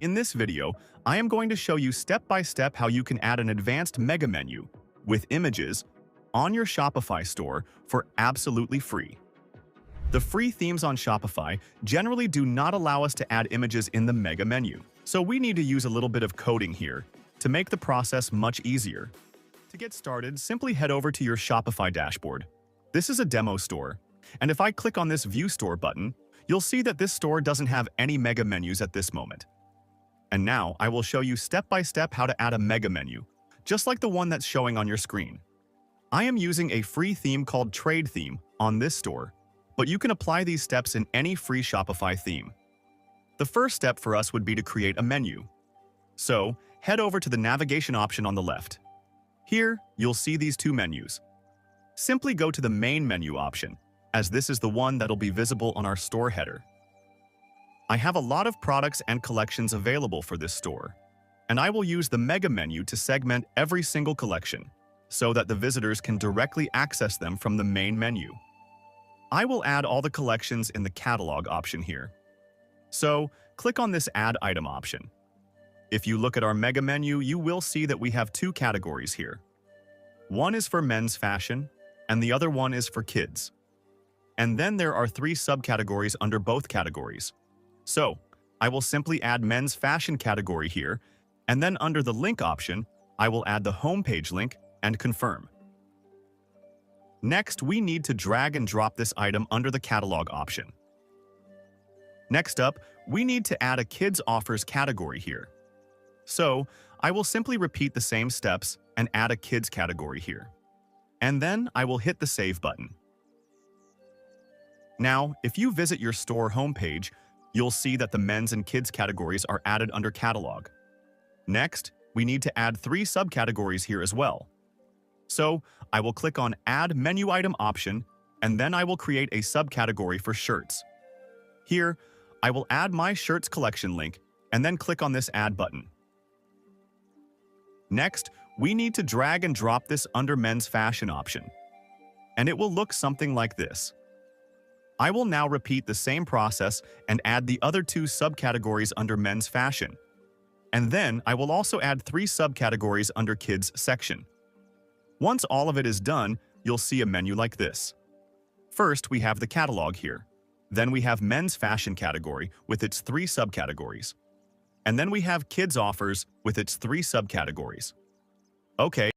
In this video, I am going to show you step by step how you can add an advanced mega menu with images on your Shopify store for absolutely free. The free themes on Shopify generally do not allow us to add images in the mega menu, so we need to use a little bit of coding here to make the process much easier. To get started, simply head over to your Shopify dashboard. This is a demo store, and if I click on this View Store button, you'll see that this store doesn't have any mega menus at this moment. And now I will show you step by step how to add a mega menu, just like the one that's showing on your screen. I am using a free theme called Trade Theme on this store, but you can apply these steps in any free Shopify theme. The first step for us would be to create a menu. So, head over to the navigation option on the left. Here, you'll see these two menus. Simply go to the main menu option, as this is the one that'll be visible on our store header. I have a lot of products and collections available for this store, and I will use the mega menu to segment every single collection so that the visitors can directly access them from the main menu. I will add all the collections in the catalog option here. So, click on this Add Item option. If you look at our mega menu, you will see that we have two categories here. One is for men's fashion, and the other one is for kids. And then there are three subcategories under both categories. So, I will simply add men's fashion category here, and then under the link option, I will add the homepage link and confirm. Next, we need to drag and drop this item under the catalog option. Next up, we need to add a kids offers category here. So, I will simply repeat the same steps and add a kids category here. And then I will hit the save button. Now, if you visit your store homepage, you'll see that the men's and kids categories are added under catalog. Next, we need to add three subcategories here as well. So, I will click on Add Menu Item option, and then I will create a subcategory for shirts. Here, I will add my shirts collection link, and then click on this Add button. Next, we need to drag and drop this under men's fashion option, and it will look something like this. I will now repeat the same process and add the other two subcategories under men's fashion. And then I will also add three subcategories under kids section. Once all of it is done, you'll see a menu like this. First, we have the catalog here. Then we have men's fashion category with its three subcategories. And then we have kids offers with its three subcategories. Okay.